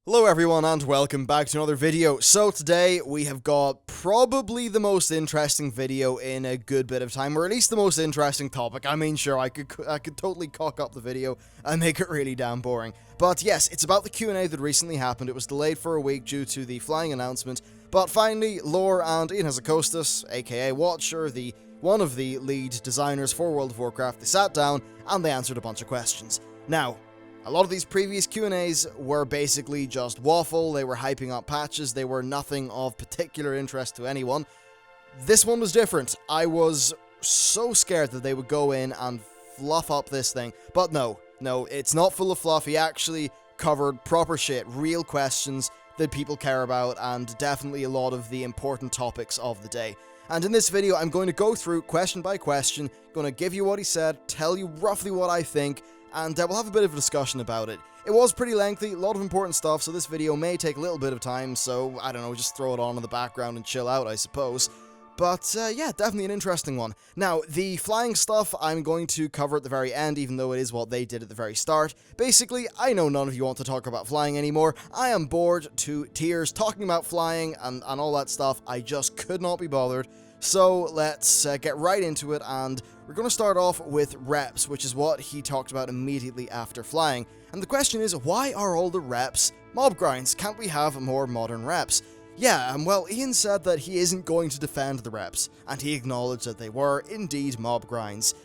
Hello everyone and welcome back to another video. So today we have got probably the most interesting video in a good bit of time, or at least the most interesting topic. I mean, sure, I could totally cock up the video and make it really damn boring. But yes, it's about the Q&A that recently happened. It was delayed for a week due to the flying announcement, but finally Lore and Ian Hazakostas, aka Watcher, one of the lead designers for World of Warcraft, they sat down and they answered a bunch of questions. Now, a lot of these previous Q&As were basically just waffle, they were hyping up patches, they were nothing of particular interest to anyone. This one was different. I was so scared that they would go in and fluff up this thing, but no, it's not full of fluff. He actually covered proper shit, real questions that people care about, and definitely a lot of the important topics of the day. And in this video, I'm going to go through question by question, going to give you what he said, tell you roughly what I think, and we'll have a bit of a discussion about it. It was pretty lengthy, a lot of important stuff, so this video may take a little bit of time, so, I don't know, just throw it on in the background and chill out, I suppose. But, yeah, definitely an interesting one. Now, the flying stuff, I'm going to cover at the very end, even though it is what they did at the very start. Basically, I know none of you want to talk about flying anymore. I am bored to tears talking about flying and all that stuff. I just could not be bothered. So let's get right into it, and we're going to start off with reps, which is what he talked about immediately after flying. And the question is, why are all the reps mob grinds? Can't we have more modern reps? Yeah, well, Ian said that he isn't going to defend the reps, and he acknowledged that they were indeed mob grinds.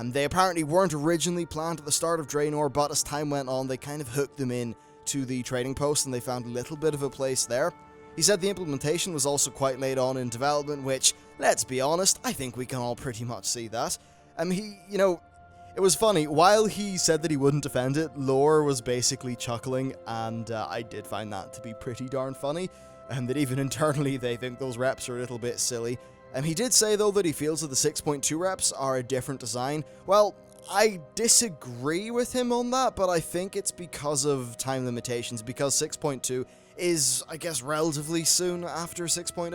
They apparently weren't originally planned at the start of Draenor, but as time went on, they kind of hooked them in to the trading post, and they found a little bit of a place there. He said the implementation was also quite late on in development, which, let's be honest, I think we can all pretty much see that. It was funny, while he said that he wouldn't defend it, Lore was basically chuckling, and I did find that to be pretty darn funny, and that even internally they think those reps are a little bit silly. He did say, though, that he feels that the 6.2 reps are a different design. Well, I disagree with him on that, but I think it's because of time limitations, because 6.2 is, I guess, relatively soon after 6.0.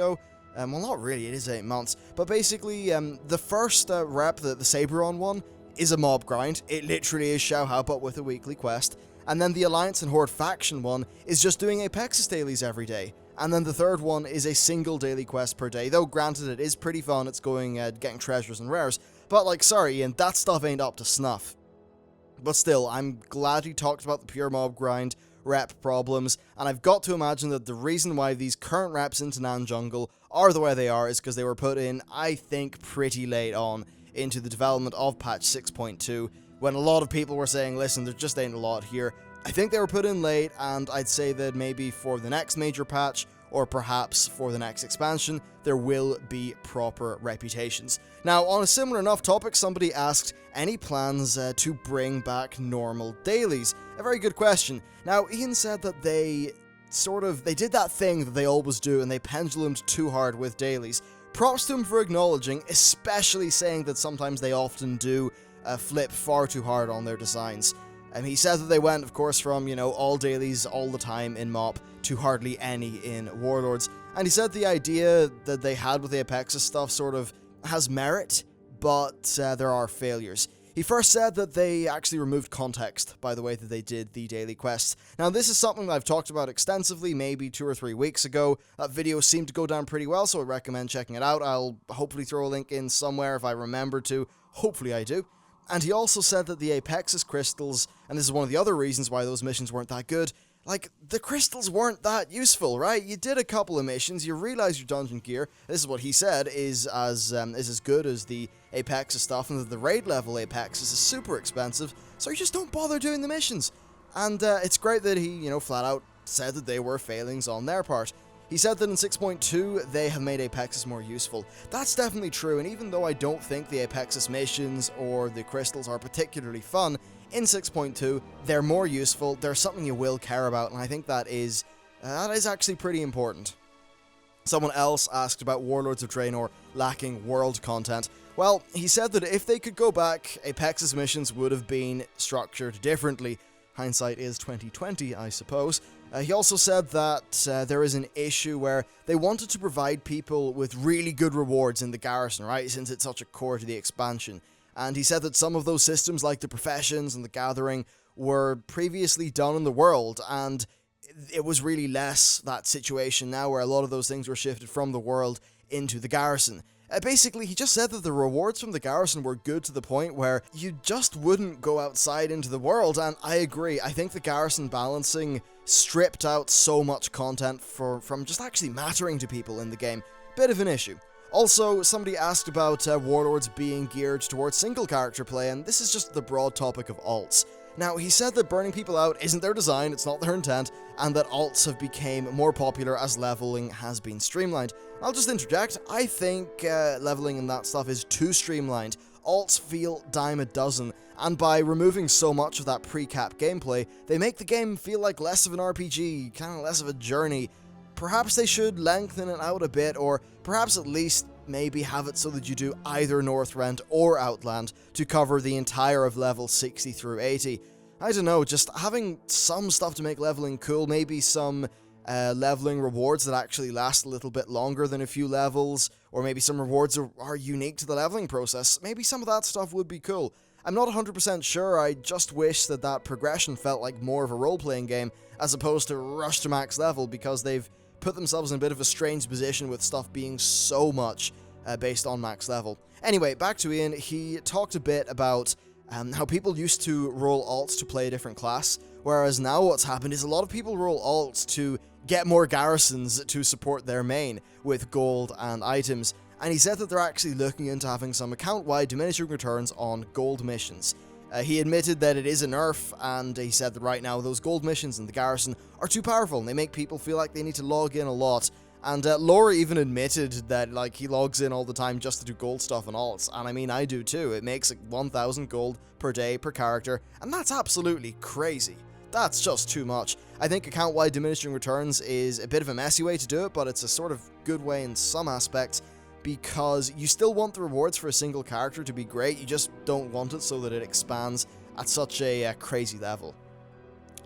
Well, not really, it is 8 months. But basically, the first rep, the Saberon one, is a mob grind. It literally is Shao but with a weekly quest. And then the Alliance and Horde faction one is just doing Apexis Dailies every day. And then the third one is a single daily quest per day, though granted it is pretty fun, it's going, getting treasures and rares. But, like, sorry Ian, that stuff ain't up to snuff. But still, I'm glad he talked about the pure mob grind rep problems, and I've got to imagine that the reason why these current reps into Nan Jungle are the way they are is because they were put in, I think, pretty late on into the development of patch 6.2, when a lot of people were saying, listen, there just ain't a lot here. I think they were put in late, and I'd say that maybe for the next major patch, or perhaps for the next expansion, there will be proper reputations. Now, on a similar enough topic, somebody asked, any plans to bring back normal dailies? A very good question. Now, Ian said that they did that thing that they always do, and they pendulumed too hard with dailies. Props to him for acknowledging, especially saying that sometimes they often do flip far too hard on their designs. He said that they went, of course, from, all dailies all the time in MoP to hardly any in Warlords. And he said the idea that they had with the Apexis stuff sort of has merit, but there are failures. He first said that they actually removed context by the way that they did the daily quests. Now, this is something that I've talked about extensively, maybe 2 or 3 weeks ago. That video seemed to go down pretty well, so I recommend checking it out. I'll hopefully throw a link in somewhere if I remember to. Hopefully I do. And he also said that the Apexis crystals, and this is one of the other reasons why those missions weren't that good, like, the crystals weren't that useful, right? You did a couple of missions, you realize your dungeon gear, this is what he said, is as good as the Apexis stuff, and that the raid level Apexis is super expensive, so you just don't bother doing the missions. And it's great that he, flat out said that they were failings on their part. He said that in 6.2, they have made Apexis more useful. That's definitely true, and even though I don't think the Apexis missions or the crystals are particularly fun, in 6.2, they're more useful, they're something you will care about, and I think that is actually pretty important. Someone else asked about Warlords of Draenor lacking world content. Well, he said that if they could go back, Apexis missions would have been structured differently. Hindsight is 2020, I suppose. He also said that there is an issue where they wanted to provide people with really good rewards in the Garrison, right, since it's such a core to the expansion. And he said that some of those systems, like the Professions and the Gathering, were previously done in the world, and it was really less that situation now where a lot of those things were shifted from the world into the Garrison. Basically, he just said that the rewards from the Garrison were good to the point where you just wouldn't go outside into the world, and I agree. I think the Garrison balancing stripped out so much content from just actually mattering to people in the game. Bit of an issue. Also, somebody asked about warlords being geared towards single character play, and this is just the broad topic of alts. Now, he said that burning people out isn't their design, it's not their intent, and that alts have become more popular as leveling has been streamlined. I'll just interject, I think leveling and that stuff is too streamlined. Alts feel dime a dozen, and by removing so much of that pre-cap gameplay, they make the game feel like less of an RPG, kind of less of a journey. Perhaps they should lengthen it out a bit, or perhaps at least maybe have it so that you do either Northrend or Outland to cover the entire of level 60 through 80. I don't know, just having some stuff to make leveling cool, maybe some leveling rewards that actually last a little bit longer than a few levels, or maybe some rewards are unique to the leveling process. Maybe some of that stuff would be cool. I'm not 100% sure, I just wish that progression felt like more of a role-playing game, as opposed to rush to max level, because they've put themselves in a bit of a strange position with stuff being so much based on max level. Anyway, back to Ian. He talked a bit about how people used to roll alts to play a different class, whereas now what's happened is a lot of people roll alts to get more garrisons to support their main with gold and items, and he said that they're actually looking into having some account-wide diminishing returns on gold missions. He admitted that it is a nerf, and he said that right now those gold missions in the Garrison are too powerful, and they make people feel like they need to log in a lot. And Laura even admitted that like he logs in all the time just to do gold stuff and alts, and I mean I do too. It makes like 1,000 gold per day per character, and that's absolutely crazy. That's just too much. I think account-wide diminishing returns is a bit of a messy way to do it, but it's a sort of good way in some aspects, because you still want the rewards for a single character to be great, you just don't want it so that it expands at such a crazy level.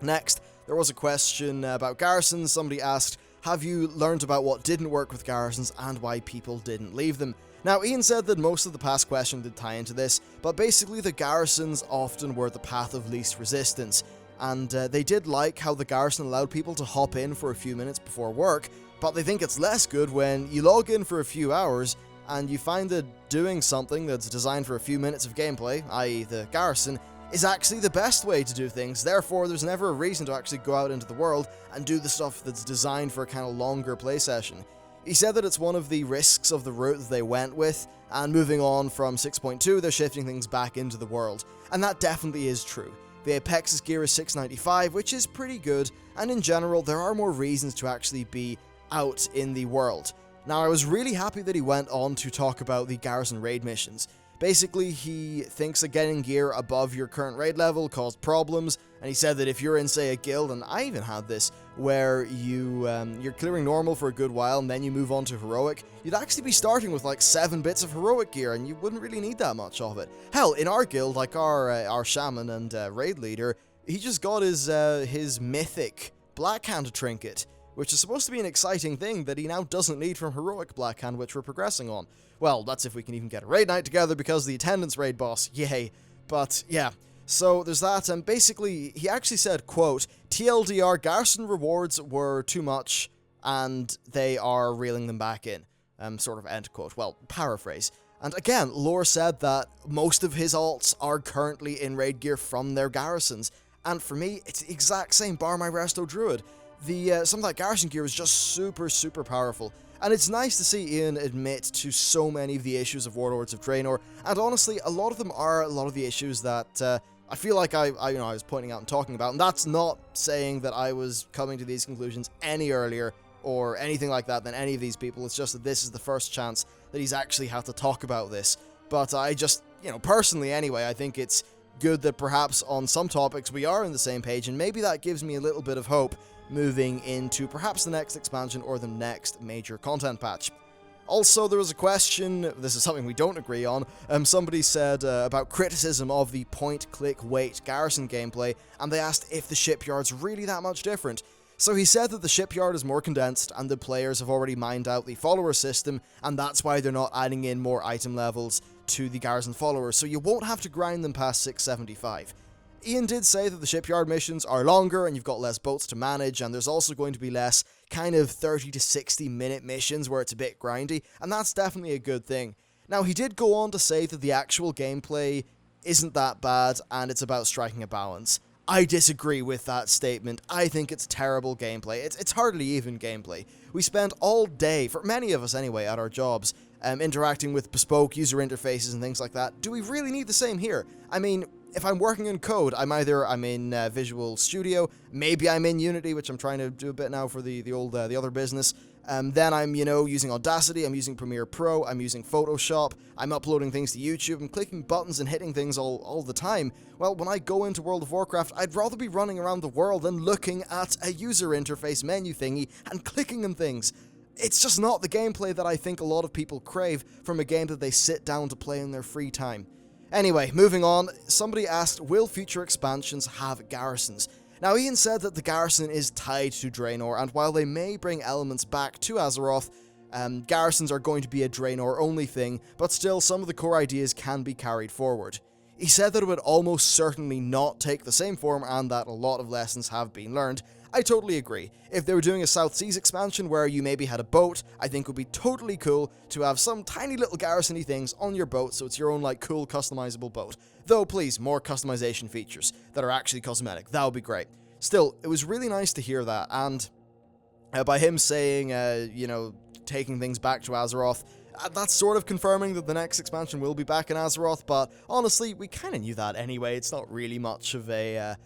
Next, there was a question about Garrisons. Somebody asked, have you learned about what didn't work with Garrisons and why people didn't leave them? Now, Ian said that most of the past question did tie into this, but basically the Garrisons often were the path of least resistance, and they did like how the Garrison allowed people to hop in for a few minutes before work, but they think it's less good when you log in for a few hours and you find that doing something that's designed for a few minutes of gameplay, i.e. the Garrison, is actually the best way to do things. Therefore, there's never a reason to actually go out into the world and do the stuff that's designed for a kind of longer play session. He said that it's one of the risks of the route that they went with, and moving on from 6.2, they're shifting things back into the world, and that definitely is true. The Apexis gear is 695, which is pretty good, and in general, there are more reasons to actually be out in the world. Now, I was really happy that he went on to talk about the Garrison raid missions. Basically, he thinks that getting gear above your current raid level caused problems, and he said that if you're in, say, a guild, and I even had this, where you're clearing normal for a good while, and then you move on to heroic, you'd actually be starting with like 7 bits of heroic gear, and you wouldn't really need that much of it. Hell, in our guild, like our shaman and raid leader, he just got his mythic Blackhand trinket, which is supposed to be an exciting thing that he now doesn't need from heroic Blackhand, which we're progressing on. Well, that's if we can even get a raid night together, because the attendance raid boss, yay. But yeah, so there's that, and basically he actually said, quote, TLDR, Garrison rewards were too much and they are reeling them back in, sort of end quote. Well, paraphrase. And again, Lore said that most of his alts are currently in raid gear from their Garrisons, and for me it's the exact same, bar my Resto Druid. Some of that Garrison gear is just super powerful, and it's nice to see Ian admit to so many of the issues of Warlords of Draenor, and honestly, a lot of them are a lot of the issues that I feel like I was pointing out and talking about, and that's not saying that I was coming to these conclusions any earlier or anything like that than any of these people. It's just that this is the first chance that he's actually had to talk about this. But I just, personally anyway, I think it's good that perhaps on some topics we are on the same page, and maybe that gives me a little bit of hope moving into perhaps the next expansion or the next major content patch. Also, there was a question, this is something we don't agree on, somebody said about criticism of the point-click-wait Garrison gameplay, and they asked if the shipyard's really that much different. So he said that the shipyard is more condensed, and the players have already mined out the follower system, and that's why they're not adding in more item levels to the Garrison followers, so you won't have to grind them past 675. Ian did say that the shipyard missions are longer and you've got less boats to manage, and there's also going to be less kind of 30 to 60 minute missions where it's a bit grindy, and that's definitely a good thing. Now, he did go on to say that the actual gameplay isn't that bad and it's about striking a balance. I disagree with that statement. I think it's terrible gameplay. It's hardly even gameplay. We spend all day, for many of us anyway, at our jobs, interacting with bespoke user interfaces and things like that. Do we really need the same here? I mean, if I'm working in code, I'm in Visual Studio, maybe I'm in Unity, which I'm trying to do a bit now for the other business. Then I'm, using Audacity, I'm using Premiere Pro, I'm using Photoshop, I'm uploading things to YouTube, I'm clicking buttons and hitting things all the time. Well, when I go into World of Warcraft, I'd rather be running around the world than looking at a user interface menu thingy and clicking on things. It's just not the gameplay that I think a lot of people crave from a game that they sit down to play in their free time. Anyway, moving on, somebody asked, will future expansions have garrisons? Now, Ian said that the Garrison is tied to Draenor, and while they may bring elements back to Azeroth, garrisons are going to be a Draenor-only thing, but still some of the core ideas can be carried forward. He said that it would almost certainly not take the same form and that a lot of lessons have been learned. I totally agree. If they were doing a South Seas expansion where you maybe had a boat, I think it would be totally cool to have some tiny little garrison-y things on your boat so it's your own cool customizable boat. Though please, more customization features that are actually cosmetic. That would be great. Still, it was really nice to hear that, and by him saying, taking things back to Azeroth, that's sort of confirming that the next expansion will be back in Azeroth, but honestly, we kind of knew that anyway. It's not really much of a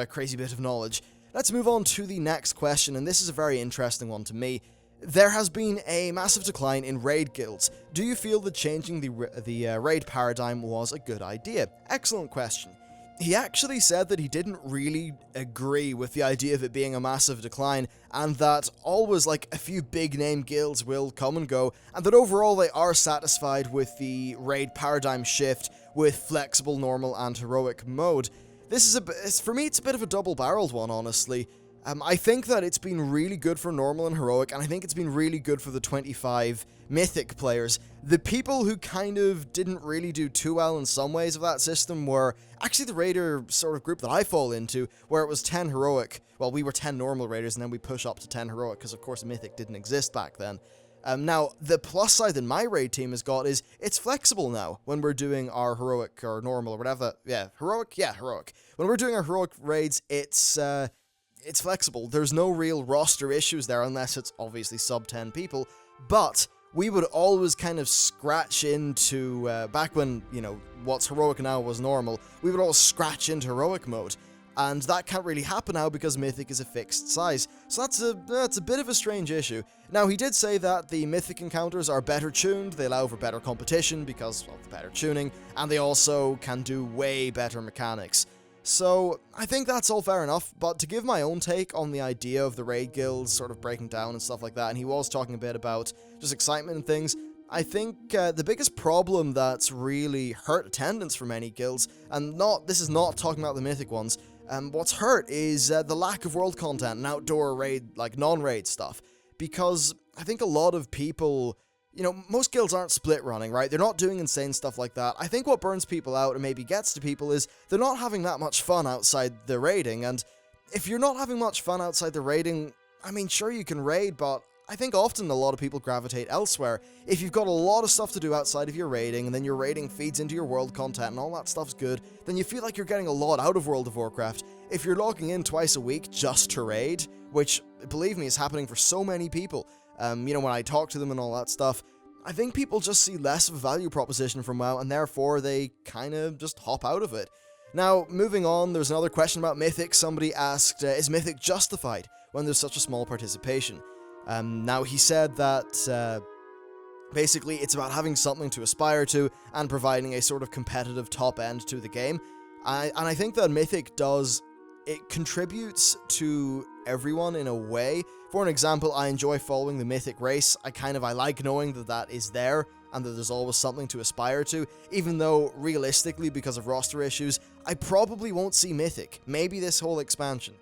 crazy bit of knowledge. Let's move on to the next question, and this is a very interesting one to me. There has been a massive decline in raid guilds. Do you feel that changing the raid paradigm was a good idea? Excellent question. He actually said that he didn't really agree with the idea of it being a massive decline, and that always a few big name guilds will come and go, and that overall they are satisfied with the raid paradigm shift with flexible, normal, and heroic mode. For me, it's a bit of a double-barreled one, honestly. I think that it's been really good for normal and heroic, and I think it's been really good for the 25 mythic players. The people who kind of didn't really do too well in some ways of that system were actually the raider sort of group that I fall into, where it was 10 heroic. Well, we were 10 normal raiders, and then we push up to 10 heroic, because of course mythic didn't exist back then. Now, the plus side that my raid team has got is it's flexible now when we're doing our heroic or normal or whatever. Yeah, heroic? Yeah, heroic. When we're doing our heroic raids, it's flexible. There's no real roster issues there unless it's obviously sub 10 people, but we would always kind of scratch into, back when, what's heroic now was normal, we would always scratch into heroic mode. And that can't really happen now because Mythic is a fixed size. So that's a bit of a strange issue. Now, he did say that the Mythic encounters are better tuned, they allow for better competition because of the better tuning, and they also can do way better mechanics. So, I think that's all fair enough, but to give my own take on the idea of the raid guilds sort of breaking down and stuff like that, and he was talking a bit about just excitement and things, I think the biggest problem that's really hurt attendance for many guilds, and this is not talking about the Mythic ones, what's hurt is the lack of world content and outdoor raid, non-raid stuff. Because I think a lot of people, most guilds aren't split running, right? They're not doing insane stuff like that. I think what burns people out and maybe gets to people is they're not having that much fun outside the raiding. And if you're not having much fun outside the raiding, I mean, sure you can raid, but I think often a lot of people gravitate elsewhere. If you've got a lot of stuff to do outside of your raiding, and then your raiding feeds into your world content and all that stuff's good, then you feel like you're getting a lot out of World of Warcraft. If you're logging in twice a week just to raid, which, believe me, is happening for so many people, when I talk to them and all that stuff, I think people just see less of a value proposition from WoW, and therefore they kind of just hop out of it. Now, moving on, there's another question about Mythic. Somebody asked, is Mythic justified when there's such a small participation? Now, he said that basically it's about having something to aspire to and providing a sort of competitive top end to the game. And I think that Mythic it contributes to everyone in a way. For an example, I enjoy following the Mythic race. I like knowing that is there and that there's always something to aspire to, even though realistically, because of roster issues, I probably won't see Mythic, maybe this whole expansion.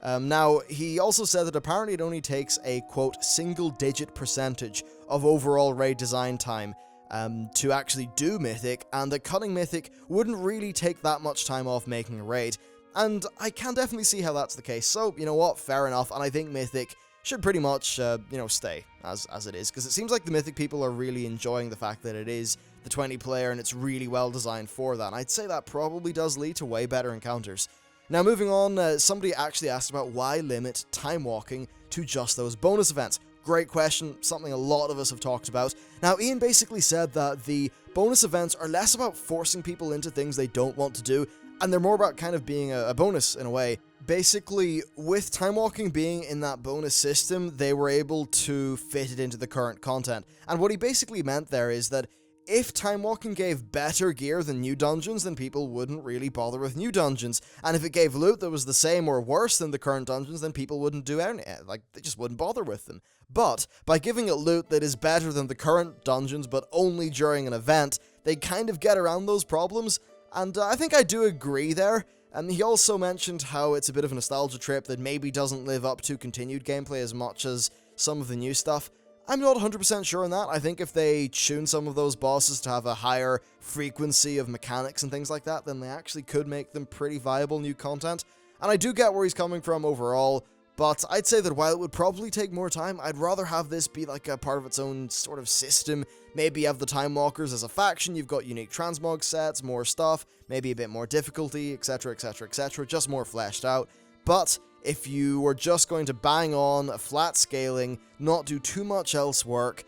Now, he also said that apparently it only takes a, quote, single-digit percentage of overall raid design time to actually do Mythic, and that cutting Mythic wouldn't really take that much time off making a raid. And I can definitely see how that's the case, so, you know what, fair enough, and I think Mythic should pretty much, stay as it is, because it seems like the Mythic people are really enjoying the fact that it is the 20 player and it's really well designed for that, and I'd say that probably does lead to way better encounters. Now moving on, somebody actually asked about why limit Timewalking to just those bonus events. Great question, something a lot of us have talked about. Now Ian basically said that the bonus events are less about forcing people into things they don't want to do, and they're more about kind of being a bonus in a way. Basically, with Timewalking being in that bonus system, they were able to fit it into the current content. And what he basically meant there is that if Timewalking gave better gear than new dungeons, then people wouldn't really bother with new dungeons. And if it gave loot that was the same or worse than the current dungeons, then people wouldn't do anything. Like, they just wouldn't bother with them. But by giving it loot that is better than the current dungeons, but only during an event, they kind of get around those problems. And I think I do agree there. And he also mentioned how it's a bit of a nostalgia trip that maybe doesn't live up to continued gameplay as much as some of the new stuff. I'm not 100% sure on that. I think if they tune some of those bosses to have a higher frequency of mechanics and things like that, then they actually could make them pretty viable new content. And I do get where he's coming from overall, but I'd say that while it would probably take more time, I'd rather have this be like a part of its own sort of system. Maybe you have the Timewalkers as a faction, you've got unique transmog sets, more stuff, maybe a bit more difficulty, etc, etc, etc, just more fleshed out. But if you were just going to bang on a flat scaling, not do too much else work,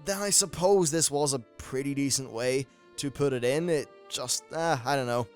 then I suppose this was a pretty decent way to put it in. It just, I don't know.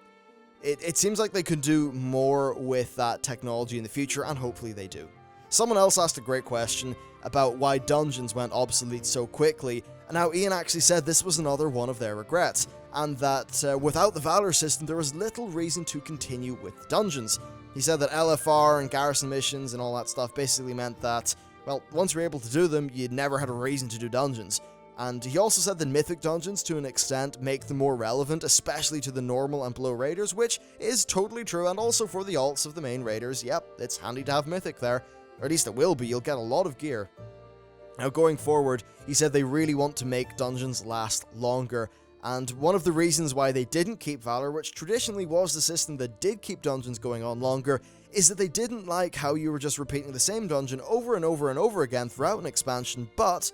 It seems like they could do more with that technology in the future, and hopefully they do. Someone else asked a great question about why dungeons went obsolete so quickly, and now Ian actually said this was another one of their regrets, and that without the Valor system there was little reason to continue with dungeons. He said that LFR and Garrison missions and all that stuff basically meant that, well, once you were able to do them, you never had a reason to do dungeons. And he also said that Mythic dungeons, to an extent, make them more relevant, especially to the normal and below raiders, which is totally true, and also for the alts of the main raiders. Yep, it's handy to have Mythic there. Or at least it will be, you'll get a lot of gear. Now going forward, he said they really want to make dungeons last longer, and one of the reasons why they didn't keep Valor, which traditionally was the system that did keep dungeons going on longer, is that they didn't like how you were just repeating the same dungeon over and over and over again throughout an expansion, but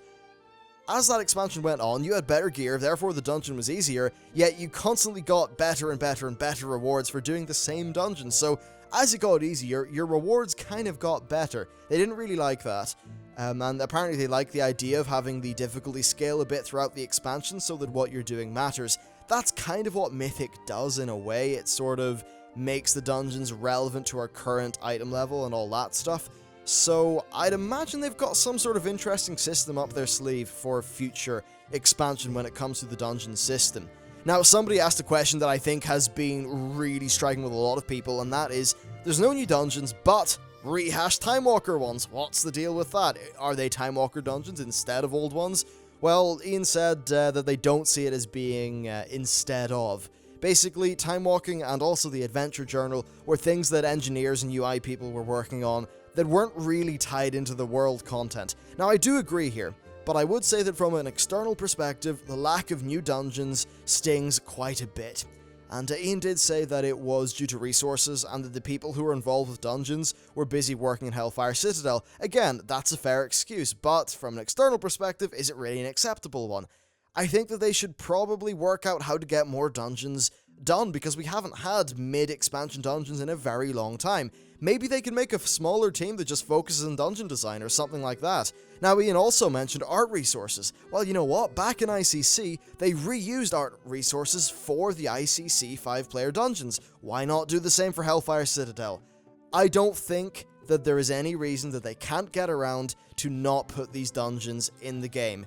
as that expansion went on, you had better gear, therefore the dungeon was easier, yet you constantly got better and better and better rewards for doing the same dungeon, so as it got easier, your rewards kind of got better. They didn't really like that, and apparently they like the idea of having the difficulty scale a bit throughout the expansion so that what you're doing matters. That's kind of what Mythic does in a way. It sort of makes the dungeons relevant to our current item level and all that stuff. So I'd imagine they've got some sort of interesting system up their sleeve for future expansion when it comes to the dungeon system. Now, somebody asked a question that I think has been really striking with a lot of people, and that is, there's no new dungeons, but rehashed Timewalker ones. What's the deal with that? Are they Timewalker dungeons instead of old ones? Well, Ian said that they don't see it as being instead of. Basically, Timewalking and also the Adventure Journal were things that engineers and UI people were working on that weren't really tied into the world content. Now, I do agree here, but I would say that from an external perspective, the lack of new dungeons stings quite a bit. And Ian did say that it was due to resources, and that the people who were involved with dungeons were busy working in Hellfire Citadel. Again, that's a fair excuse, but from an external perspective, is it really an acceptable one? I think that they should probably work out how to get more dungeons done, because we haven't had mid-expansion dungeons in a very long time. Maybe they can make a smaller team that just focuses on dungeon design or something like that. Now, Ian also mentioned art resources. Well, you know what? Back in ICC, they reused art resources for the ICC 5-player dungeons. Why not do the same for Hellfire Citadel? I don't think that there is any reason that they can't get around to not put these dungeons in the game.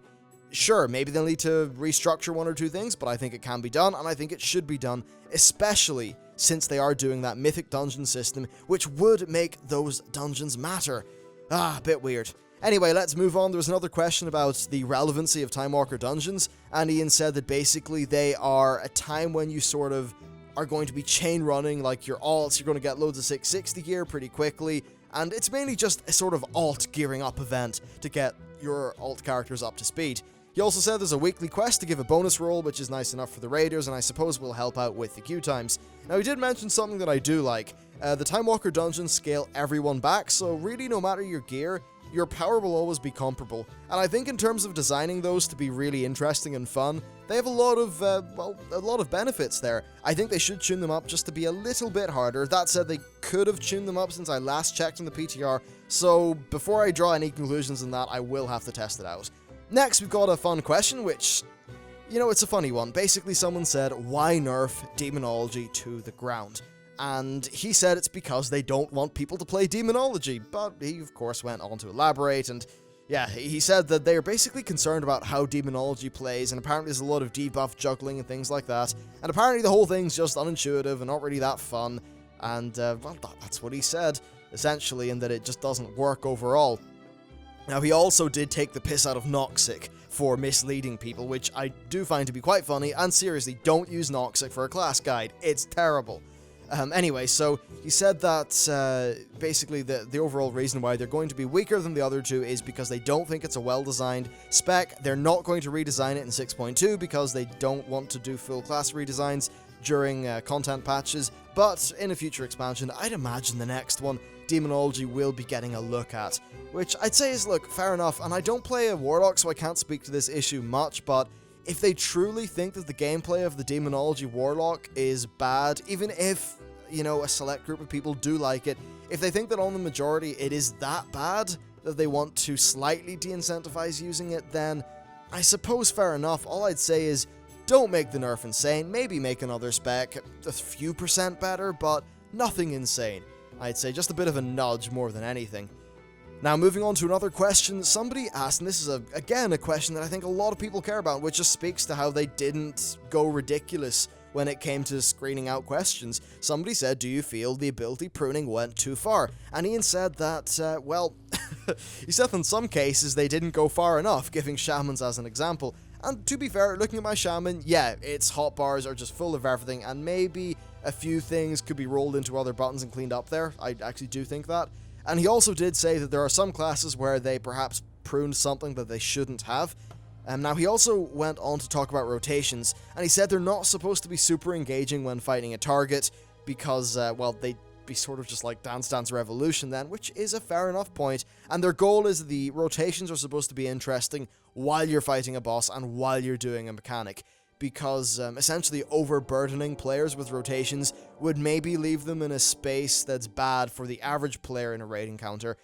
Sure, maybe they'll need to restructure one or two things, but I think it can be done, and I think it should be done, especially since they are doing that Mythic dungeon system, which would make those dungeons matter. A bit weird. Anyway, let's move on. There was another question about the relevancy of Timewalker dungeons, and Ian said that basically they are a time when you sort of are going to be chain running, like your alts, you're going to get loads of 660 gear pretty quickly, and it's mainly just a sort of alt gearing up event to get your alt characters up to speed. He also said there's a weekly quest to give a bonus roll, which is nice enough for the raiders, and I suppose will help out with the queue times. Now, he did mention something that I do like. The Timewalker Dungeons scale everyone back, so really no matter your gear, your power will always be comparable. And I think in terms of designing those to be really interesting and fun, they have a lot of benefits there. I think they should tune them up just to be a little bit harder. That said, they could have tuned them up since I last checked in the PTR, so before I draw any conclusions on that, I will have to test it out. Next, we've got a fun question, which, you know, it's a funny one. Basically, someone said, why nerf Demonology to the ground? And he said it's because they don't want people to play Demonology, but he, of course, went on to elaborate, and yeah, he said that they're basically concerned about how Demonology plays, and apparently there's a lot of debuff juggling and things like that, and apparently the whole thing's just unintuitive and not really that fun, and, well, that's what he said, essentially, and that it just doesn't work overall. Now, he also did take the piss out of Noxic for misleading people, which I do find to be quite funny, and seriously, don't use Noxic for a class guide. It's terrible. Anyway, so he said that basically the overall reason why they're going to be weaker than the other two is because they don't think it's a well-designed spec. They're not going to redesign it in 6.2 because they don't want to do full class redesigns during content patches, but in a future expansion, I'd imagine the next one, Demonology will be getting a look at, which I'd say is, look, fair enough, and I don't play a Warlock, so I can't speak to this issue much, but if they truly think that the gameplay of the Demonology Warlock is bad, even if, you know, a select group of people do like it, if they think that on the majority it is that bad that they want to slightly de-incentivize using it, then I suppose fair enough. All I'd say is, don't make the nerf insane, maybe make another spec a few % better, but nothing insane. I'd say just a bit of a nudge more than anything. Now, moving on to another question, somebody asked, and this is, again, a question that I think a lot of people care about, which just speaks to how they didn't go ridiculous when it came to screening out questions. Somebody said, do you feel the ability pruning went too far? And Ian said that, well, he said in some cases they didn't go far enough, giving shamans as an example. And to be fair, looking at my shaman, yeah, its hotbars are just full of everything, and maybe a few things could be rolled into other buttons and cleaned up there. I actually do think that. And he also did say that there are some classes where they perhaps pruned something that they shouldn't have. Now, he also went on to talk about rotations, and he said they're not supposed to be super engaging when fighting a target, because, well, they'd be sort of just like Dance Dance Revolution then, which is a fair enough point, and their goal is the rotations are supposed to be interesting while you're fighting a boss and while you're doing a mechanic, because essentially overburdening players with rotations would maybe leave them in a space that's bad for the average player in a raid encounter.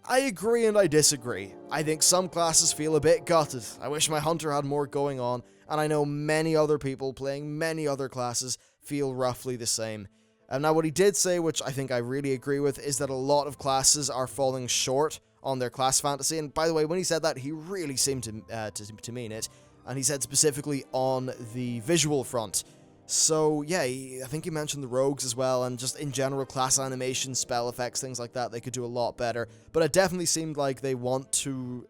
I agree and I disagree. I think some classes feel a bit gutted. I wish my hunter had more going on, and I know many other people playing many other classes feel roughly the same. Now, what he did say, which I think I really agree with, is that a lot of classes are falling short on their class fantasy, and by the way, when he said that, he really seemed to mean it, and he said specifically on the visual front. So, yeah, I think he mentioned the rogues as well, and just in general class animation, spell effects, things like that, they could do a lot better. But it definitely seemed like they want to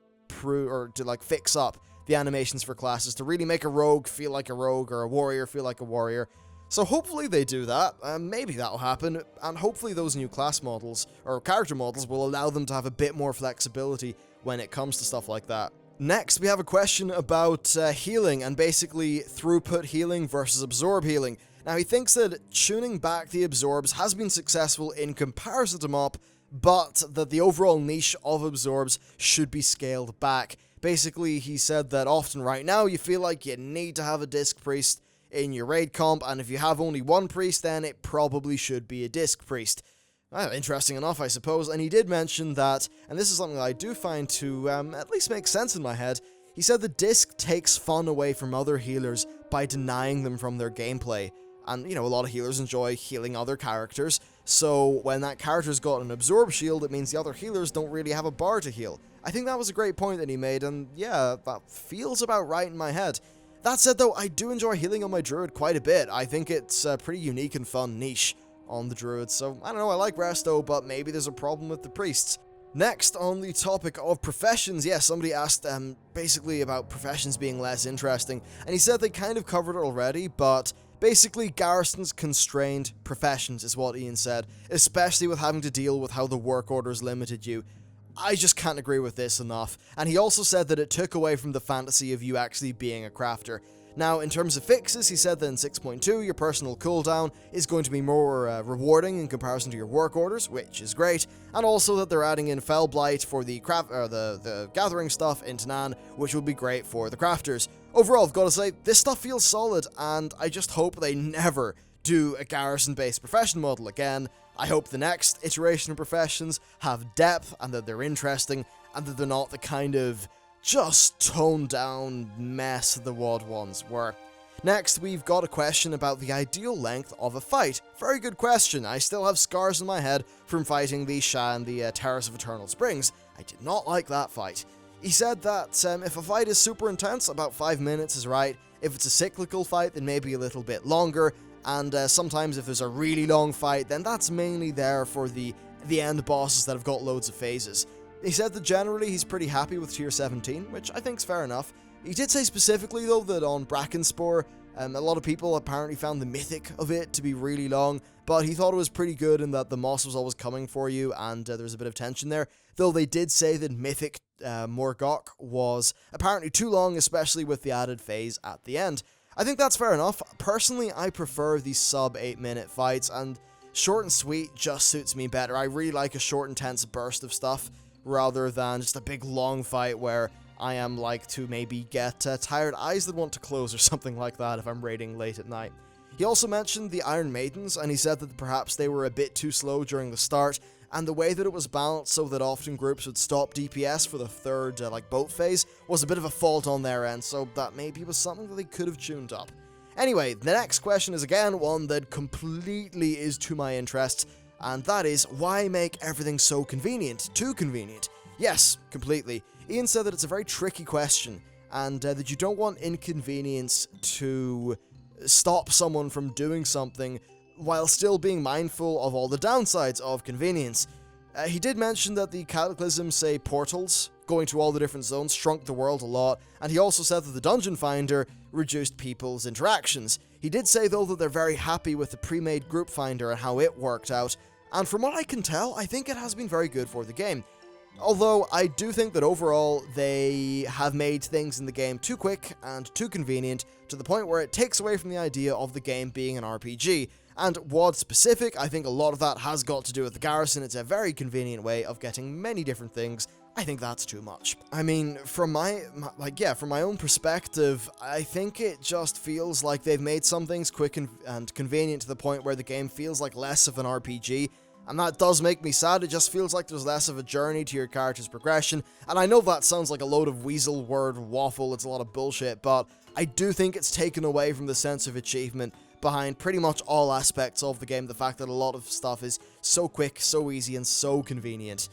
fix up the animations for classes to really make a rogue feel like a rogue or a warrior feel like a warrior. So hopefully they do that, and maybe that'll happen, and hopefully those new class models, or character models, will allow them to have a bit more flexibility when it comes to stuff like that. Next, we have a question about healing, and basically throughput healing versus absorb healing. Now, he thinks that tuning back the absorbs has been successful in comparison to MOP, but that the overall niche of absorbs should be scaled back. Basically, he said that often right now you feel like you need to have a disc priest in your raid comp, and if you have only one priest, then it probably should be a disc priest. Interesting enough, I suppose, and he did mention that, and this is something that I do find to at least make sense in my head, he said the disc takes fun away from other healers by denying them from their gameplay, and, you know, a lot of healers enjoy healing other characters, so when that character's got an absorb shield, it means the other healers don't really have a bar to heal. I think that was a great point that he made, and yeah, that feels about right in my head. That said though, I do enjoy healing on my druid quite a bit. I think it's a pretty unique and fun niche on the druids, so I don't know, I like resto, but maybe there's a problem with the priests. Next, on the topic of professions, yes, somebody asked basically about professions being less interesting, and he said they kind of covered it already, but basically Garrisons constrained professions is what Ian said, especially with having to deal with how the work orders limited you. I just can't agree with this enough. And he also said that it took away from the fantasy of you actually being a crafter. Now, in terms of fixes, he said that in 6.2, your personal cooldown is going to be more rewarding in comparison to your work orders, which is great, and also that they're adding in Fell Blight for the gathering stuff into Nan, which will be great for the crafters. Overall, I've got to say, this stuff feels solid, and I just hope they never do a Garrison-based profession model again. I hope the next iteration of professions have depth, and that they're interesting, and that they're not the kind of just toned down mess the WoD ones were. Next, we've got a question about the ideal length of a fight. Very good question. I still have scars in my head from fighting the Sha in the Terrace of Eternal Springs. I did not like that fight. He said that if a fight is super intense, about 5 minutes is right. If it's a cyclical fight, then maybe a little bit longer. And sometimes if there's a really long fight, then that's mainly there for the end bosses that have got loads of phases. He said that generally he's pretty happy with tier 17, which I think's fair enough. He did say specifically though that on Brackenspore, a lot of people apparently found the mythic of it to be really long, but he thought it was pretty good in that the moss was always coming for you and there was a bit of tension there. Though they did say that mythic Morgok was apparently too long, especially with the added phase at the end. I think that's fair enough. Personally, I prefer these sub 8 minute fights, and short and sweet just suits me better. I really like a short intense burst of stuff, rather than just a big long fight where I am like to maybe get tired eyes that want to close or something like that if I'm raiding late at night. He also mentioned the Iron Maidens, and he said that perhaps they were a bit too slow during the start, and the way that it was balanced so that often groups would stop DPS for the third boat phase was a bit of a fault on their end, so that maybe was something that they could have tuned up. Anyway, the next question is again one that completely is to my interest, and that is, why make everything so convenient? Too convenient? Yes, completely. Ian said that it's a very tricky question, and that you don't want inconvenience to stop someone from doing something while still being mindful of all the downsides of convenience. He did mention that the cataclysms, say portals, going to all the different zones, shrunk the world a lot, and he also said that the Dungeon Finder reduced people's interactions. He did say though that they're very happy with the pre-made Group Finder and how it worked out, and from what I can tell, I think it has been very good for the game. Although, I do think that overall, they have made things in the game too quick and too convenient, to the point where it takes away from the idea of the game being an RPG. And WoD specific, I think a lot of that has got to do with the Garrison. It's a very convenient way of getting many different things. I think that's too much. I mean, from my own perspective, I think it just feels like they've made some things quick and convenient to the point where the game feels like less of an RPG. And that does make me sad. It just feels like there's less of a journey to your character's progression. And I know that sounds like a load of weasel word waffle, it's a lot of bullshit, but I do think it's taken away from the sense of achievement behind pretty much all aspects of the game, the fact that a lot of stuff is so quick, so easy, and so convenient.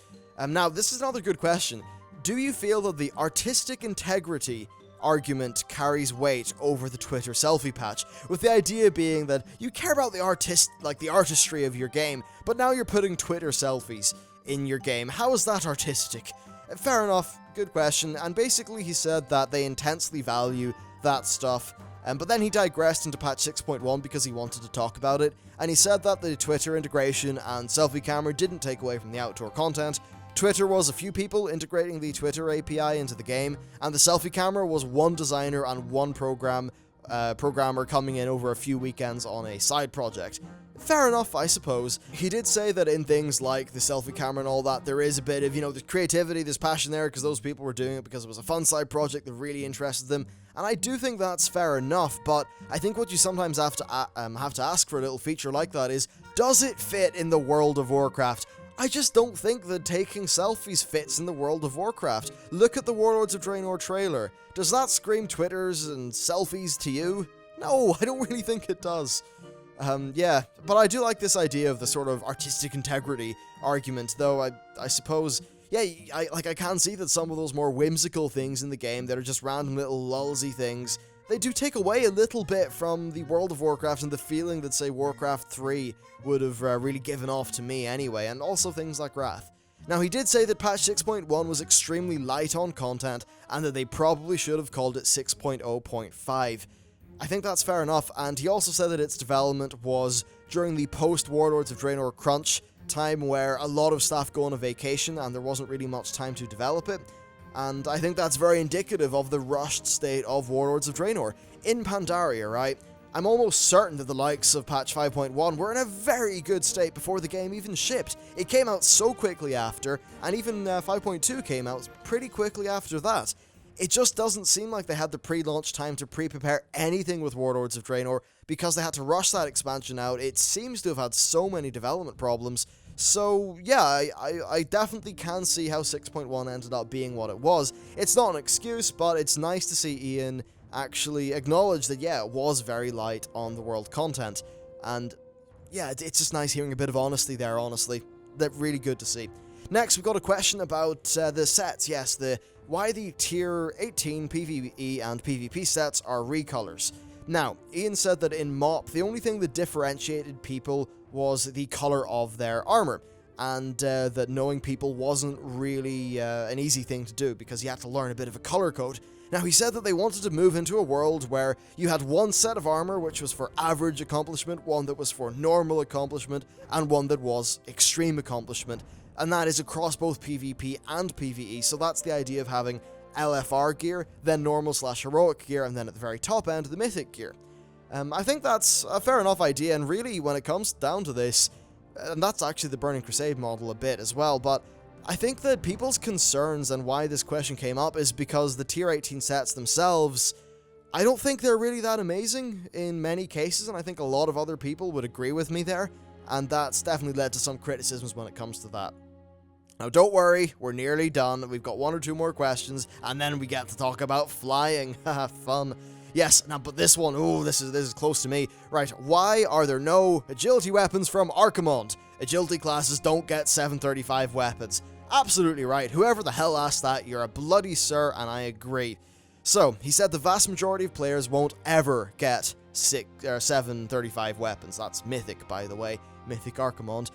Now, this is another good question. Do you feel that the artistic integrity argument carries weight over the Twitter selfie patch, with the idea being that you care about the artistry of your game, but now you're putting Twitter selfies in your game? How is that artistic? Fair enough, good question, and basically he said that they intensely value that stuff, but then he digressed into patch 6.1 because he wanted to talk about it, and he said that the Twitter integration and selfie camera didn't take away from the outdoor content. Twitter was a few people integrating the Twitter API into the game, and the selfie camera was one designer and one programmer coming in over a few weekends on a side project. Fair enough, I suppose. He did say that in things like the selfie camera and all that, there is a bit of, the creativity, there's passion there, because those people were doing it because it was a fun side project that really interested them, and I do think that's fair enough, but I think what you sometimes have to ask for a little feature like that is, does it fit in the world of Warcraft? I just don't think that taking selfies fits in the world of Warcraft. Look at the Warlords of Draenor trailer. Does that scream Twitters and selfies to you? No, I don't really think it does. Yeah, but I do like this idea of the sort of artistic integrity argument, though I suppose, yeah, I can see that some of those more whimsical things in the game that are just random little lulzy things, they do take away a little bit from the World of Warcraft and the feeling that, say, Warcraft 3 would have really given off to me anyway, and also things like Wrath. Now, he did say that patch 6.1 was extremely light on content, and that they probably should have called it 6.0.5. I think that's fair enough, and he also said that its development was during the post-Warlords of Draenor crunch time where a lot of staff go on a vacation and there wasn't really much time to develop it. And I think that's very indicative of the rushed state of Warlords of Draenor. In Pandaria, right, I'm almost certain that the likes of patch 5.1 were in a very good state before the game even shipped. It came out so quickly after, and even 5.2 came out pretty quickly after that. It just doesn't seem like they had the pre-launch time to pre-prepare anything with Warlords of Draenor, because they had to rush that expansion out. It seems to have had so many development problems. So yeah, I definitely can see how 6.1 ended up being what it was. It's not an excuse, but it's nice to see Ian actually acknowledge that, yeah, it was very light on the world content. And yeah, it's just nice hearing a bit of honesty there, honestly. That's really good to see. Next, we've got a question about the sets. Yes, why the tier 18 PvE and PvP sets are recolors. Now, Ian said that in MoP, the only thing that differentiated people was the color of their armor, and that knowing people wasn't really an easy thing to do, because you had to learn a bit of a color code. Now, he said that they wanted to move into a world where you had one set of armor which was for average accomplishment, one that was for normal accomplishment, and one that was extreme accomplishment, and that is across both PvP and PvE. So that's the idea of having LFR gear, then normal/heroic gear, and then at the very top end, the mythic gear. I think that's a fair enough idea, and really, when it comes down to this, and that's actually the Burning Crusade model a bit as well, but I think that people's concerns and why this question came up is because the tier 18 sets themselves, I don't think they're really that amazing in many cases, and I think a lot of other people would agree with me there, and that's definitely led to some criticisms when it comes to that. Now, don't worry, we're nearly done. We've got one or two more questions, and then we get to talk about flying. Haha, fun. Yes, now, but this one, ooh, this is close to me. Right, why are there no agility weapons from Archimonde? Agility classes don't get 735 weapons. Absolutely right. Whoever the hell asked that, you're a bloody sir, and I agree. So, he said the vast majority of players won't ever get 735 weapons. That's Mythic, by the way. Mythic Archimonde.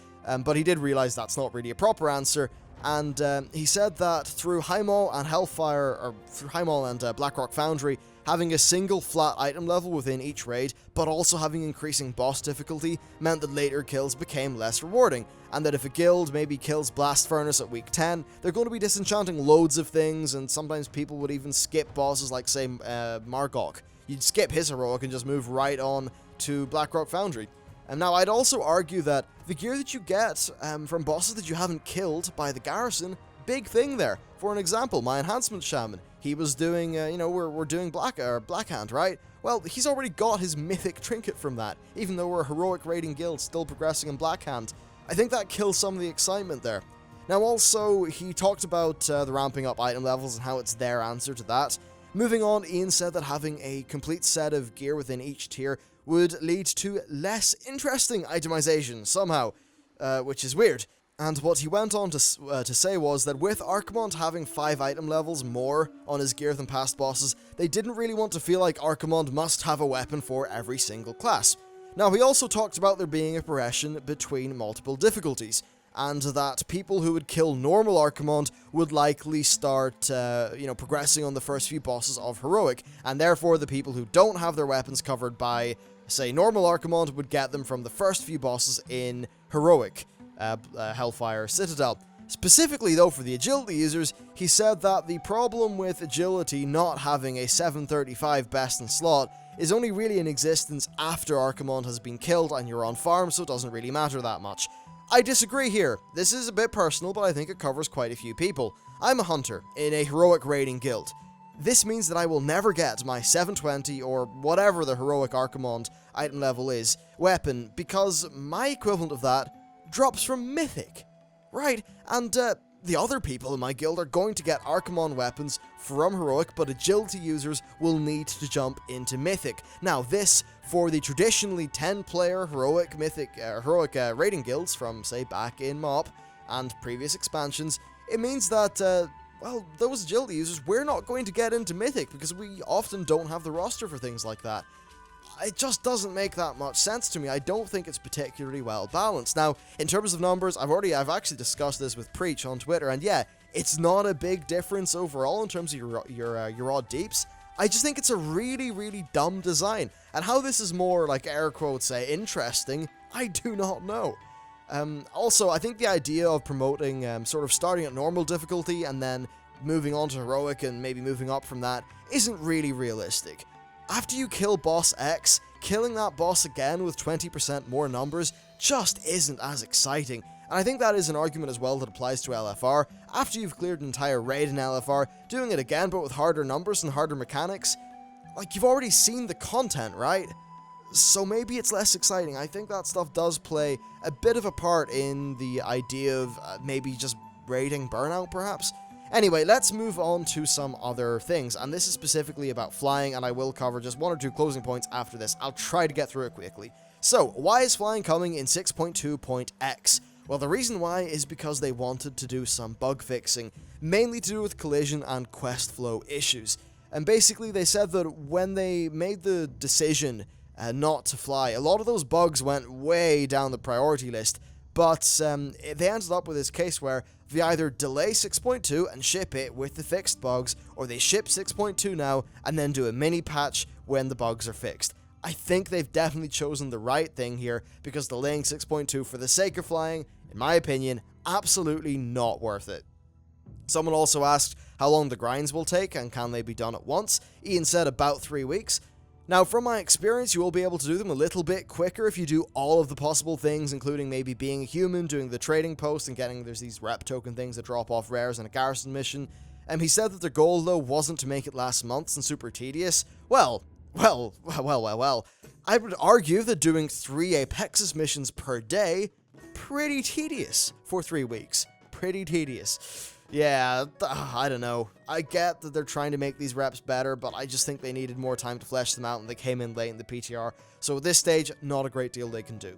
But he did realize that's not really a proper answer, and he said that through Highmaul and Hellfire, or through Highmaul and Blackrock Foundry, having a single flat item level within each raid, but also having increasing boss difficulty, meant that later kills became less rewarding, and that if a guild maybe kills Blast Furnace at week 10, they're going to be disenchanting loads of things, and sometimes people would even skip bosses like, say, Margok. You'd skip his heroic and just move right on to Blackrock Foundry. And now, I'd also argue that the gear that you get from bosses that you haven't killed by the Garrison, big thing there. For an example, my Enhancement Shaman, he was doing, we're doing Blackhand, right? Well, he's already got his mythic trinket from that, even though we're a heroic raiding guild still progressing in Blackhand. I think that kills some of the excitement there. Now, also, he talked about the ramping up item levels and how it's their answer to that. Moving on, Ian said that having a complete set of gear within each tier would lead to less interesting itemization, somehow, which is weird. And what he went on to say was that with Archimonde having 5 item levels more on his gear than past bosses, they didn't really want to feel like Archimonde must have a weapon for every single class. Now, he also talked about there being a progression between multiple difficulties, and that people who would kill normal Archimonde would likely start, progressing on the first few bosses of Heroic, and therefore the people who don't have their weapons covered by, say, normal Archimonde would get them from the first few bosses in Heroic, Hellfire Citadel. Specifically, though, for the agility users, he said that the problem with agility not having a 735 best in slot is only really in existence after Archimonde has been killed and you're on farm, so it doesn't really matter that much. I disagree here. This is a bit personal, but I think it covers quite a few people. I'm a hunter in a heroic raiding guild. This means that I will never get my 720 or whatever the heroic Archimonde item level is weapon, because my equivalent of that drops from Mythic. Right, and the other people in my guild are going to get Archimonde weapons from Heroic, but agility users will need to jump into Mythic. Now, this, for the traditionally 10-player Heroic Mythic, Heroic raiding guilds from, say, back in MoP and previous expansions, it means that, those agility users, we're not going to get into Mythic because we often don't have the roster for things like that. It just doesn't make that much sense to me. I don't think it's particularly well balanced. Now, in terms of numbers, I've actually discussed this with Preach on Twitter, and yeah, it's not a big difference overall in terms of your odd deeps. I just think it's a really, really dumb design, and how this is more, like, air quotes say, interesting, I do not know. Also, I think the idea of promoting sort of starting at normal difficulty and then moving on to heroic and maybe moving up from that isn't really realistic. After you kill boss X, killing that boss again with 20% more numbers just isn't as exciting. And I think that is an argument as well that applies to LFR. After you've cleared an entire raid in LFR, doing it again but with harder numbers and harder mechanics, like, you've already seen the content, right? So maybe it's less exciting. I think that stuff does play a bit of a part in the idea of maybe just raiding burnout, perhaps? Anyway, let's move on to some other things, and this is specifically about flying, and I will cover just one or two closing points after this. I'll try to get through it quickly. So, why is flying coming in 6.2.x? Well, the reason why is because they wanted to do some bug fixing, mainly to do with collision and quest flow issues. And basically, they said that when they made the decision not to fly, a lot of those bugs went way down the priority list, but they ended up with this case where they either delay 6.2 and ship it with the fixed bugs, or they ship 6.2 now and then do a mini patch when the bugs are fixed. I think they've definitely chosen the right thing here, because delaying 6.2 for the sake of flying, in my opinion, absolutely not worth it. Someone also asked how long the grinds will take and can they be done at once. Ian said about 3 weeks. Now, from my experience, you will be able to do them a little bit quicker if you do all of the possible things, including maybe being a human, doing the trading post, and there's these rep token things that drop off rares in a Garrison mission. He said that their goal, though, wasn't to make it last months and super tedious. Well. I would argue that doing 3 Apexis missions per day, pretty tedious for 3 weeks. Pretty tedious. Yeah, I don't know. I get that they're trying to make these reps better, but I just think they needed more time to flesh them out, and they came in late in the PTR. So at this stage, not a great deal they can do.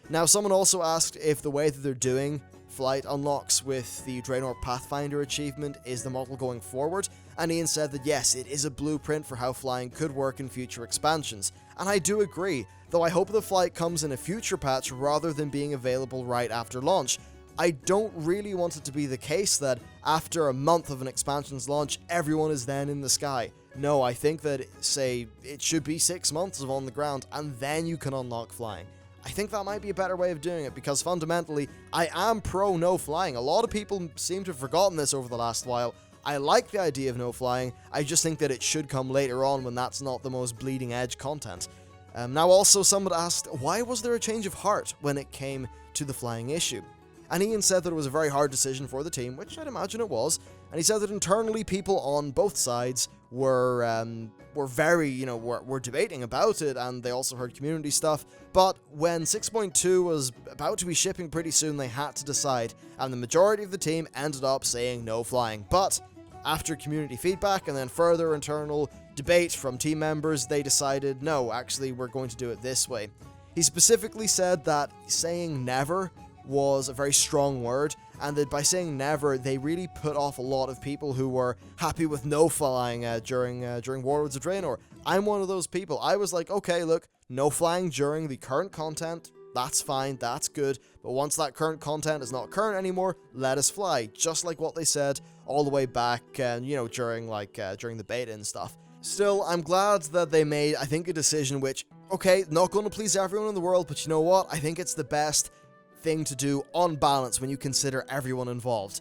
Now, someone also asked if the way that they're doing flight unlocks with the Draenor Pathfinder achievement is the model going forward, and Ian said that yes, it is a blueprint for how flying could work in future expansions. And I do agree, though I hope the flight comes in a future patch rather than being available right after launch. I don't really want it to be the case that after a month of an expansion's launch, everyone is then in the sky. No, I think that, say, it should be 6 months of on the ground, and then you can unlock flying. I think that might be a better way of doing it, because fundamentally, I am pro no flying. A lot of people seem to have forgotten this over the last while. I like the idea of no flying, I just think that it should come later on when that's not the most bleeding edge content. Now also, someone asked, why was there a change of heart when it came to the flying issue? And Ian said that it was a very hard decision for the team, which I'd imagine it was, and he said that internally people on both sides were very, were debating about it, and they also heard community stuff, but when 6.2 was about to be shipping pretty soon, they had to decide, and the majority of the team ended up saying no flying. But after community feedback and then further internal debate from team members, they decided, no, actually, we're going to do it this way. He specifically said that saying never was a very strong word, and that by saying never, they really put off a lot of people who were happy with no flying during Warlords of Draenor. I'm one of those people. I was like, okay, look, no flying during the current content, that's fine, that's good, but once that current content is not current anymore, let us fly, just like what they said all the way back, during the beta and stuff. Still, I'm glad that they made, I think, a decision which, okay, not going to please everyone in the world, but you know what, I think it's the best thing to do on balance when you consider everyone involved.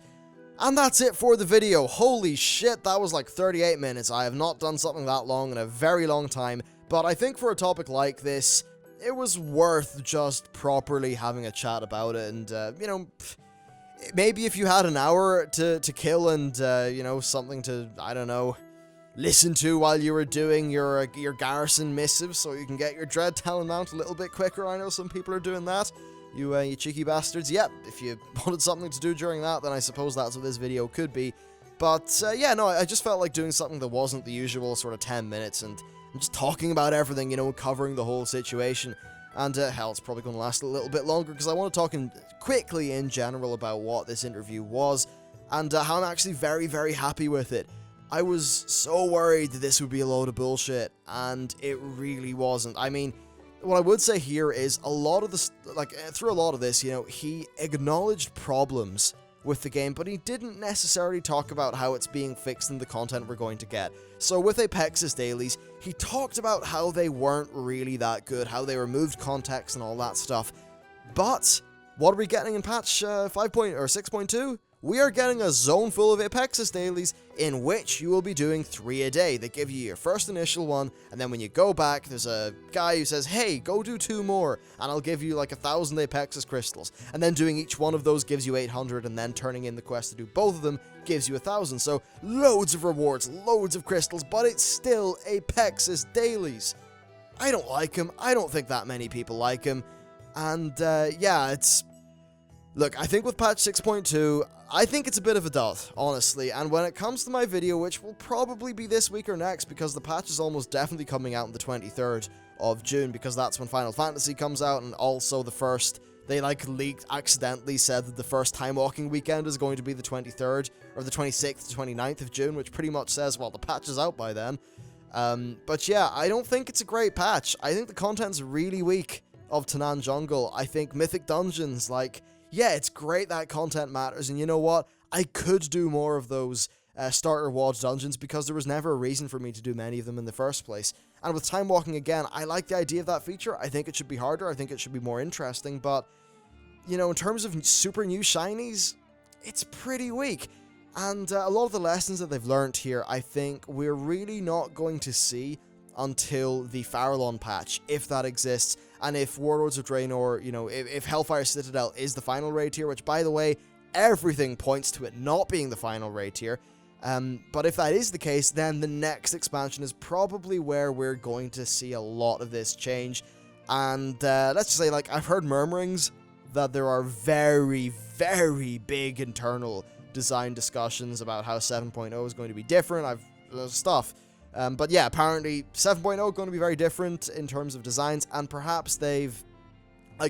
And that's it for the video. Holy shit, that was like 38 minutes. I have not done something that long in a very long time, but I think for a topic like this, it was worth just properly having a chat about it. And maybe if you had an hour to kill and something to, I don't know, listen to while you were doing your Garrison missive so you can get your Dread Talon mount a little bit quicker. I know some people are doing that. You cheeky bastards. Yep, if you wanted something to do during that, then I suppose that's what this video could be. But, I just felt like doing something that wasn't the usual sort of 10 minutes, and just talking about everything, covering the whole situation. And, hell, it's probably going to last a little bit longer, because I want to talk quickly in general about what this interview was, and how I'm actually very, very happy with it. I was so worried that this would be a load of bullshit, and it really wasn't. I mean, what I would say here is a lot of this, through a lot of this, he acknowledged problems with the game, but he didn't necessarily talk about how it's being fixed in the content we're going to get. So with Apexis Dailies, he talked about how they weren't really that good, how they removed context and all that stuff, but what are we getting in patch 6.2? We are getting a zone full of Apexis Dailies in which you will be doing 3 a day. They give you your first initial one, and then when you go back, there's a guy who says, hey, go do 2 more, and I'll give you like 1,000 Apexis crystals. And then doing each one of those gives you 800, and then turning in the quest to do both of them gives you 1,000. So loads of rewards, loads of crystals, but it's still Apexis Dailies. I don't like him. I don't think that many people like him. And yeah, it's... Look, I think with patch 6.2, I think it's a bit of a dud, honestly, and when it comes to my video, which will probably be this week or next, because the patch is almost definitely coming out on the 23rd of June, because that's when Final Fantasy comes out, and also the first, they leaked, accidentally said that the first Timewalking weekend is going to be the 23rd, or the 26th to 29th of June, which pretty much says, well, the patch is out by then. But yeah, I don't think it's a great patch. I think the content's really weak of Tanan Jungle. I think Mythic Dungeons, yeah, it's great that content matters, and you know what? I could do more of those starter WoD dungeons because there was never a reason for me to do many of them in the first place. And with Timewalking, again, I like the idea of that feature. I think it should be harder. I think it should be more interesting, but, you know, in terms of super new shinies, it's pretty weak. And a lot of the lessons that they've learned here, I think we're really not going to see until the Farallon patch, if that exists, and if Warlords of Draenor, you know, if Hellfire Citadel is the final raid tier, which, by the way, everything points to it not being the final raid tier, but if that is the case, then the next expansion is probably where we're going to see a lot of this change, and let's just say, I've heard murmurings that there are very, very big internal design discussions about how 7.0 is going to be different, stuff. But yeah, apparently 7.0 going to be very different in terms of designs, and perhaps they've...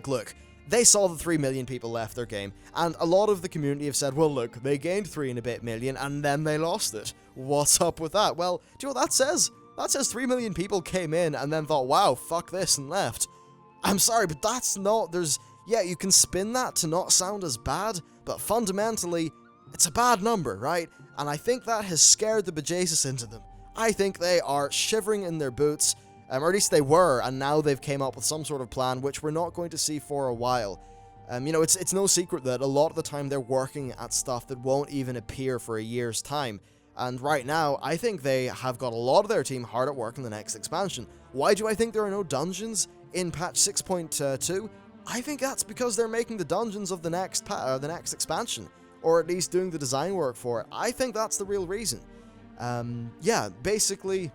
look, they saw that 3 million people left their game, and a lot of the community have said, well, look, they gained 3 and a bit million, and then they lost it. What's up with that? Well, do you know what that says? That says 3 million people came in and then thought, wow, fuck this, and left. I'm sorry, but that's not... Yeah, you can spin that to not sound as bad, but fundamentally, it's a bad number, right? And I think that has scared the bejesus into them. I think they are shivering in their boots, or at least they were, and now they've came up with some sort of plan, which we're not going to see for a while. You know, it's no secret that a lot of the time they're working at stuff that won't even appear for a year's time. And right now, I think they have got a lot of their team hard at work in the next expansion. Why do I think there are no dungeons in patch 6.2? I think that's because they're making the dungeons of the next expansion, or at least doing the design work for it. I think that's the real reason. Yeah, basically,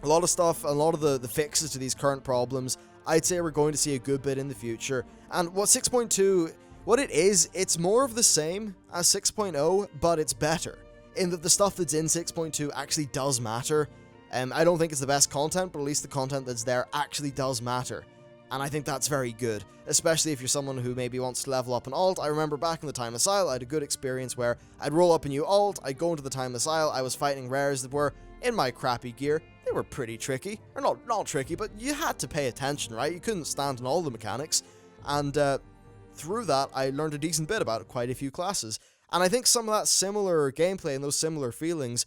a lot of stuff, a lot of the fixes to these current problems, I'd say we're going to see a good bit in the future. And what 6.2, what it is, it's more of the same as 6.0, but it's better, in that the stuff that's in 6.2 actually does matter. I don't think it's the best content, but at least the content that's there actually does matter. And I think that's very good, especially if you're someone who maybe wants to level up an alt. I remember back in the Timeless Isle, I had a good experience where I'd roll up a new alt, I'd go into the Timeless Isle, I was fighting rares that were in my crappy gear. They were pretty tricky, or not tricky, but you had to pay attention, right? You couldn't stand on all the mechanics, and through that, I learned a decent bit about quite a few classes. And I think some of that similar gameplay and those similar feelings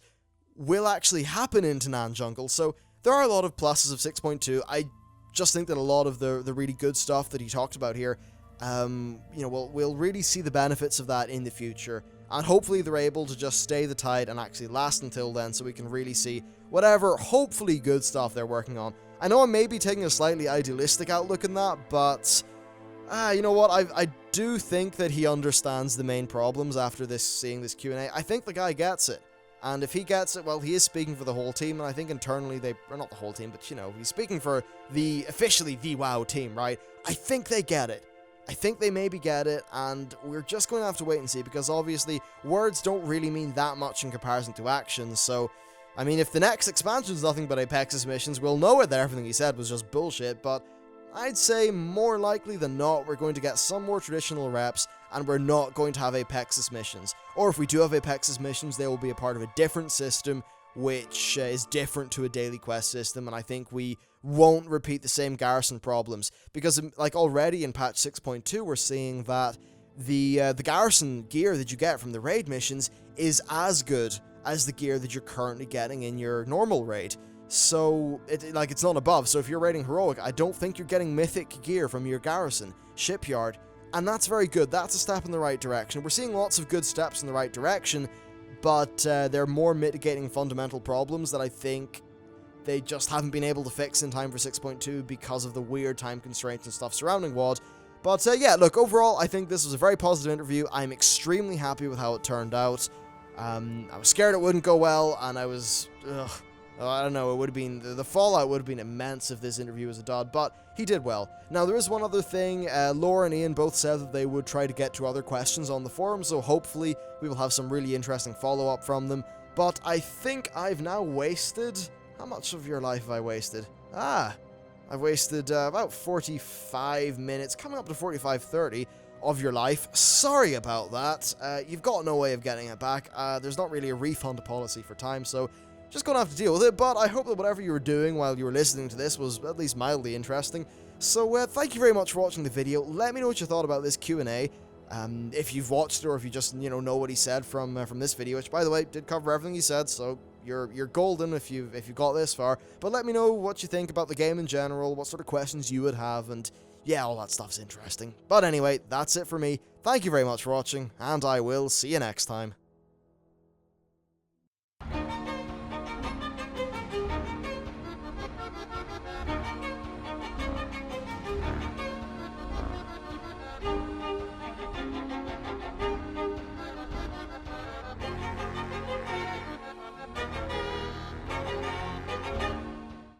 will actually happen in Tanan Jungle, so there are a lot of pluses of 6.2. I just think that a lot of the really good stuff that he talked about here, you know, we'll really see the benefits of that in the future, and hopefully they're able to just stay the tide and actually last until then, so we can really see whatever, hopefully, good stuff they're working on. I know I may be taking a slightly idealistic outlook in that, but, you know what, I do think that he understands the main problems after seeing this Q&A. I think the guy gets it. And if he gets it, well, he is speaking for the whole team, and I think internally or not the whole team, but, you know, he's speaking for officially the WoW team, right? I think they get it. I think they maybe get it, and we're just going to have to wait and see, because obviously, words don't really mean that much in comparison to actions, so, I mean, if the next expansion is nothing but Apexis missions, we'll know that everything he said was just bullshit, but I'd say more likely than not, we're going to get some more traditional reps, and we're not going to have Apexis missions. Or if we do have Apexis missions, they will be a part of a different system, which is different to a daily quest system, and I think we won't repeat the same Garrison problems. Because, like, already in patch 6.2, we're seeing that the Garrison gear that you get from the raid missions is as good as the gear that you're currently getting in your normal raid. So, it's not above. So if you're raiding Heroic, I don't think you're getting Mythic gear from your Garrison shipyard. And that's very good. That's a step in the right direction. We're seeing lots of good steps in the right direction, but there are more mitigating fundamental problems that I think they just haven't been able to fix in time for 6.2 because of the weird time constraints and stuff surrounding WoD. But yeah, look, overall, I think this was a very positive interview. I'm extremely happy with how it turned out. I was scared it wouldn't go well, and I was... I don't know, it would have been... The fallout would have been immense if this interview was a dud, but he did well. Now, there is one other thing. Laura and Ian both said that they would try to get to other questions on the forum, so hopefully we will have some really interesting follow-up from them. But I think I've now wasted... How much of your life have I wasted? I've wasted about 45 minutes, coming up to 45-30 of your life. Sorry about that. You've got no way of getting it back. There's not really a refund policy for time, so just gonna have to deal with it. But I hope that whatever you were doing while you were listening to this was at least mildly interesting. So thank you very much for watching the video. Let me know what you thought about this Q&A. If you've watched it or if you just, know what he said from this video, which, by the way, did cover everything he said, so you're golden if you got this far. But let me know what you think about the game in general, what sort of questions you would have, and yeah, all that stuff's interesting. But anyway, that's it for me. Thank you very much for watching, and I will see you next time.